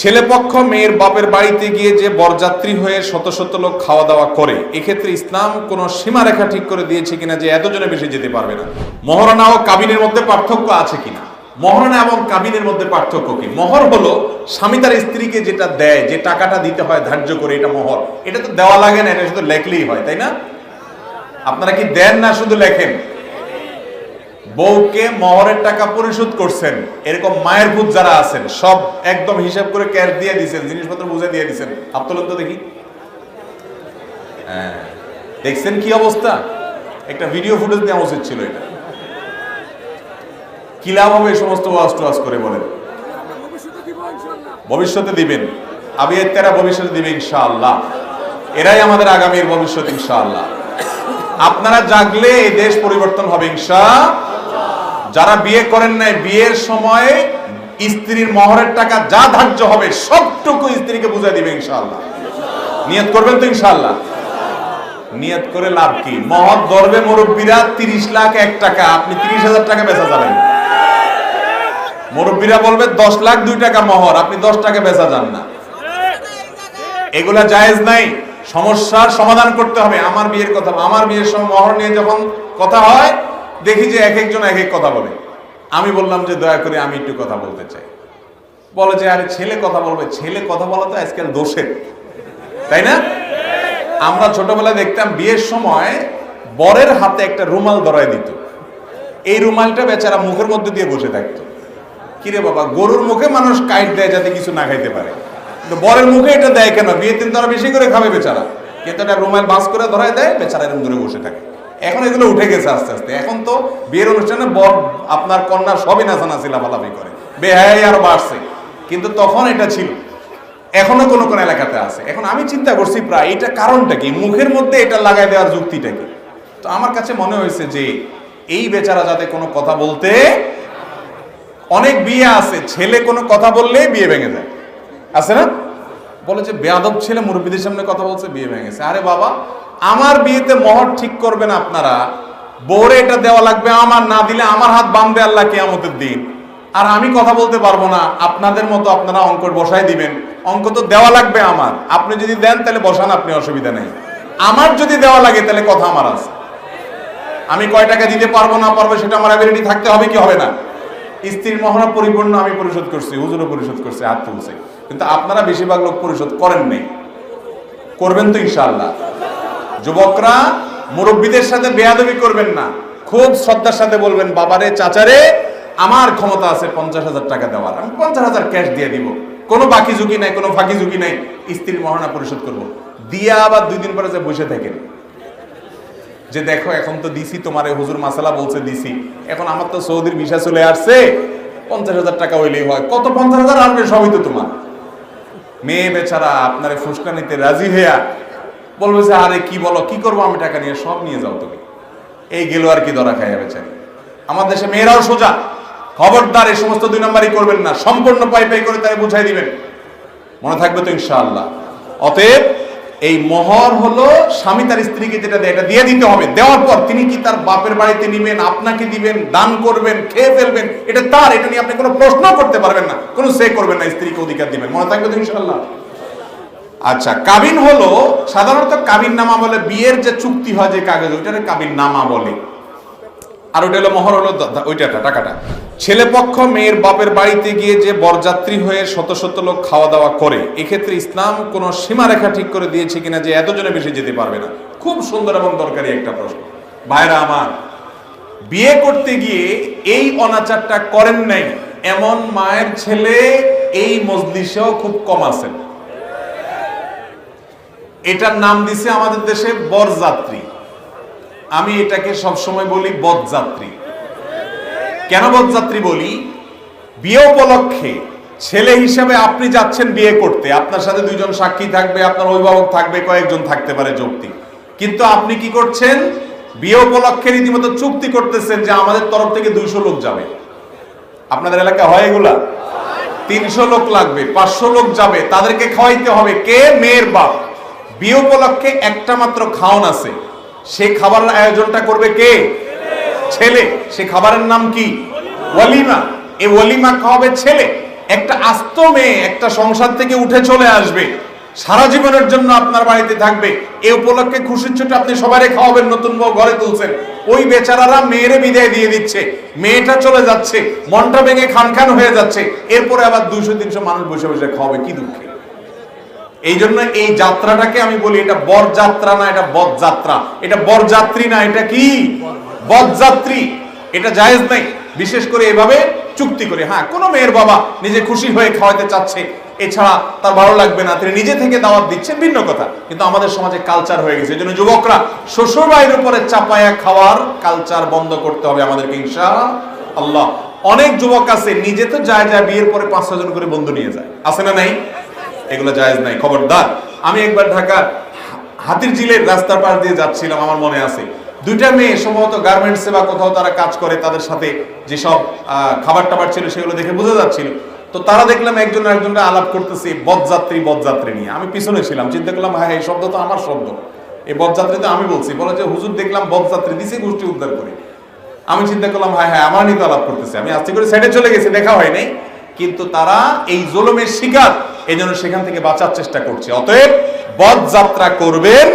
ছেলেপক্ষ মেয়ের বাপের বাড়িতে গিয়ে যে বরযাত্রী হয়ে শত শত লোক খাওয়া দাওয়া করে, এক্ষেত্রে ইসলাম কোনো সীমারেখা ঠিক করে দিয়েছে কিনা যে এতজনে বেশি যেতে পারবে না? মহারণা ও কাবিনের মধ্যে পার্থক্য আছে কিনা? মহারণা এবং কাবিনের মধ্যে পার্থক্য কি? মহর হলো স্বামী তার স্ত্রীকে যেটা দেয়, যে টাকাটা দিতে হয় ধার্য করে, এটা মহর। এটা তো দেওয়া লাগে না, এটা শুধু লেখলেই হয়, তাই না? আপনারা কি দেন না শুধু লেখেন? বউকে মহরের টাকা পরিশোধ করছেন, এরকম মায়ের ভূত যারা আছেন সব একদম হিসাব করে ক্যাশ দিয়ে দিচ্ছেন, জিনিসপত্র বুঝে দিয়ে দিচ্ছেন। আব্দুল তো দেখি, হ্যাঁ দেখছেন কি অবস্থা? একটা ভিডিও ফুটেজ দেওয়া উচিত ছিল। এটা কি লাভ হবে এই সমস্ত ওয়াজ টোয়াজ করে? বলেন ভবিষ্যতে দিবেন, আবিয়াতেরা ভবিষ্যতে দিবে ইনশাআল্লাহ। এরাই আমাদের আগামীর ভবিষ্যৎ ইনশাআল্লাহ। আপনারা জাগলে এই দেশ পরিবর্তন হবে ইনশাআল্লাহ। যারা বিয়ে করেন নাই, বিয়ের সময় স্ত্রীর মহরের টাকা যা ধার্য হবে সবটুকু স্ত্রীকে বুঝাই দিবে ইনশাআল্লাহ। নিয়ত করবেন তো ইনশাআল্লাহ? নিয়ত করে লাভ কি? মহর ধরবে মুরব্বীরা 30 লাখ 1 টাকা, আপনি 30,000 টাকা বেচা যাবেন। মুরব্বীরা বলবে 10 লাখ 2 টাকা মহর, আপনি 10 টাকা বেচা যান না। এগুলা জায়েজ নাই। সমস্যার সমাধান করতে হবে। আমার বিয়ের কথা, আমার বিয়ের সময় মহর নিয়ে যখন কথা হয়, দেখি যে এক একজন এক এক কথা বলে। আমি বললাম যে দয়া করে আমি একটু কথা বলতে চাই। বলে যে আরে ছেলে কথা বলবে। ছেলে কথা বলা তো আজকাল দোষের, তাই না? আমরা ছোটবেলায় দেখতাম বিয়ের সময় বরের হাতে একটা রুমাল ধরায় দিত। এই রুমালটা বেচারা মুখের মধ্যে দিয়ে বসে থাকতো। কিরে বাবা, গরুর মুখে মানুষ কাইট দেয় যাতে কিছু না খাইতে পারে, কিন্তু বরের মুখে এটা দেয় কেন? বিয়ের দিন তারা বেশি করে খাবে বেচারা, কিন্তু একটা রুমাল বাস করে ধরায় দেয়, বেচারা এরকম ধরে বসে থাকে। এখন এগুলো উঠে গেছে আস্তে আস্তে। এখন তো বিয়ের অনুষ্ঠানে বর আপনার কন্যা সবই নাচানাচি লাফালাফি করে, বেহায়াই আরো বাড়ছে, কিন্তু তখন এটা ছিল। এখনো কোন কোন এলাকাতে আছে। এখন আমি চিন্তা করছি প্রায় এটা কারণটা কি, মুখের মধ্যে এটা লাগাই দেওয়ার যুক্তিটা কি? তো আমার কাছে মনে হয়েছে যে এই বেচারা যাতে কোনো কথা বলতে, অনেক বিয়ে আছে ছেলে কোনো কথা বললেই বিয়ে ভেঙে যায়, আছে না? বলে যে বেয়াদব ছেলে মুরব্বীদের সামনে কথা বলছে, বিয়ে ভেঙেছে। আরে বাবা, আমার বিয়েতে মহর ঠিক করবেন আপনারা, বউরে এটা দেওয়া লাগবে, আমার না দিলে আমার হাত বাঁধবে আল্লাহ কিয়ামতের দিন। আর আমি কথা বলতে পারবো না, আপনাদের মতো আপনারা অঙ্ক বসাই দিবেন। অঙ্ক তো দেওয়া লাগবে আমার, আপনি যদি দেন তাহলে বসান, আপনি অসুবিধা নেই। আমার যদি দেওয়া লাগে তাহলে কথা আমার আছে। আমি কয় টাকা দিতে পারবো না পারবো সেটা আমার অ্যাবিলিটি থাকতে হবে কি হবে না? স্ত্রীর মহর পরিপূর্ণ আমি পরিশোধ করছি, হুজুরও পরিশোধ করছে, হাত তুলছে, কিন্তু আপনারা বেশিরভাগ লোক পরিশোধ করেন নাই। করবেন তো ইনশাআল্লাহ। যুবকরা মুরব্বীদের সাথে বেয়াদবি করবেন না, খুব শ্রদ্ধার সাথে বলবেন, বাবারে চাচারে আমার ক্ষমতা আছে 50,000 টাকা দেওয়ার, আমি 50,000 ক্যাশ দিয়ে দিব, কোনো বাকি ঝুঁকি নাই, কোনো ফাঁকি ঝুঁকি নাই, স্ত্রীর মহারণা পরিশোধ করব। দিয়া আবার 2 দিন পরে যে বসে থাকেন যে দেখো এখন তো দিছি, তোমার হুজুর মাসালা বলছে দিছি, এখন আমার তো সৌদির ভিসা চলে আসছে, 50,000 টাকা হইলেই হয়। কত 50,000 আনবে? সবই তো তোমার। মেয়ে বেচারা আপনারে ফুসকা নিতে রাজি হইয়া বলবে যে আরে কি বলো, কি করবো আমি টাকা নিয়ে, সব নিয়ে যাও তুমি। এই গেল আর কি ধরা খাইয়া বেচারি। আমার দেশে মেয়েরাও সোজা, খবরদার এই সমস্ত 2 নম্বরই করবেন না, সম্পূর্ণ পাই পাই করে তাই বুঝাই দিবেন। মনে থাকবে তো ইনশাআল্লাহ। অতএব এই মহর হলো স্বামী তার স্ত্রীকে যেটা দেয় এটা দিয়ে দিতে হবে। দেওয়ার পর তিনি কি তার বাপের বাড়িতে নিবেন, আপনাকে দিবেন, দান করবেন, খেয়ে ফেলবেন, এটা তার, এটা নিয়ে আপনি কোনো প্রশ্ন করতে পারবেন না, কোনো সে করবেন না, স্ত্রীকে অধিকার দিবেন। মনে থাকবে তো ইনশাআল্লাহ। আচ্ছা, কাবিন হলো সাধারণত কাবিন নামা বলে, বিয়ের যে চুক্তি হয় যে কাগজ, ওইটারে কাবিন নামা বলে। আর ওইটা হলো মহর, হলো ওইটা টাকাটা। ছেলে পক্ষ মেয়ের বাপের বাড়িতে গিয়ে যে বরযাত্রী হয়ে শত শত লোক খাওয়া দাওয়া করে, এক্ষেত্রে ইসলাম কোন সীমারেখা ঠিক করে দিয়েছে কিনা যে এতজনে বেশি যেতে পারবে না? খুব সুন্দর এবং দরকারি একটা প্রশ্ন। ভাইরা আমার, বিয়ে করতে গিয়ে এই অনাচারটা করেন নাই এমন মায়ের ছেলে এই মজলিসেও খুব কম আছেন। এটার নাম দিছে আমাদের দেশে বরযাত্রী। আমি এটাকে সবসময় বলি বদযাত্রী। কেন বদযাত্রী বলি? বিয়ে উপলক্ষে ছেলে হিসাবে আপনি যাচ্ছেন বিয়ে করতে, আপনার সাথে 2 জন সাক্ষী থাকবে, আপনার অভিভাবক থাকবে, কয়েকজন থাকতে পারে যৌক্তিক, কিন্তু আপনি কি করছেন? বিয়ে উপলক্ষে রীতিমতো চুক্তি করতেছেন যে আমাদের তরফ থেকে 200 লোক যাবে। আপনাদের এলাকা হয় এগুলা? 300 লোক লাগবে, 500 লোক যাবে, তাদেরকে খাওয়াইতে হবে। কে? মেয়ের বাপ। বিয়ে উপলক্ষে একটা মাত্র খাওয়ান আছে, সে খাবারের আয়োজনটা করবে কে? ছেলে। সে খাবারের নাম কি? ওয়ালিমা। এই ওয়ালিমা খাওয়াবে ছেলে। একটা আস্ত মেয়ে একটা সংসার থেকে উঠে চলে আসবে, সারা জীবনের জন্য আপনার বাড়িতে থাকবে, এই উপলক্ষে খুশির ছোট আপনি সবাই খাওয়াবেন, নতুন বউ ঘরে তুলছেন, ওই বেচারারা মেয়েরে বিদায় দিয়ে দিচ্ছে, মেয়েটা চলে যাচ্ছে, মনটা ভেঙে খান খান হয়ে যাচ্ছে, এরপরে আবার 200-300 মানুষ বসে বসে খাওয়াবে, কি দুঃখে। এই জন্য এই যাত্রাটাকে আমি বলি এটা বরযাত্রা না, এটা বদযাত্রা। এটা বরযাত্রী না, এটা কি বদযাত্রী। এটা জায়েজ নাই, বিশেষ করে এভাবে চুক্তি করে। হ্যাঁ, কোন মেয়ের বাবা নিজে খুশি হয়ে খাওয়াতে চাচ্ছে, এছাড়া তার ভালো লাগবে না, তিনি নিজে থেকে দাওয়াত দিচ্ছেন, ভিন্ন কথা। কিন্তু আমাদের সমাজে কালচার হয়ে গেছে। এই জন্য যুবকরা শ্বশুর বাড়ির উপরে চাপায়া খাওয়ার কালচার বন্ধ করতে হবে আমাদেরকে, ইনশাআল্লাহ। অনেক যুবক আছে নিজে তো যায় বিয়ের পরে 5-6 জন করে বন্ধু নিয়ে যায়, আছে না নাই? এগুলো জায়েজ নাই, খবরদার। আমি একবার ঢাকার হাতিরঝিলের রাস্তার পাশ দিয়ে যাচ্ছিলাম, আমার মনে আছে, 2টা মেয়ে সম্ভবত গার্মেন্টসে বা কোথাও তারা কাজ করে, তাদের সাথে যেসব খাবার টাবার ছিল সেগুলো দেখে বোঝা যাচ্ছিল। তো তারা দেখলাম একজন আরেকজনকে আলাপ করতেছে বদযাত্রী নিয়ে। আমি পিছনে ছিলাম, চিন্তা করলাম হ্যাঁ এই শব্দ তো আমার শব্দ, এই বদযাত্রী তো আমি বলছি। বলে যে হুজুর দেখলাম বদযাত্রী দিছে গোষ্ঠী উদ্ধার করে। আমি চিন্তা করলাম হ্যাঁ আমার নিয়ে তো আলাপ করতেছে। আমি আস্তে করে সাইডে চলে গেছি, দেখা হয় নাই। কিন্তু তারা এই জুলুমের শিকার, এই জন্য সেখান থেকে বাঁচার চেষ্টা করছে। অতএব বদযাত্রা করবেন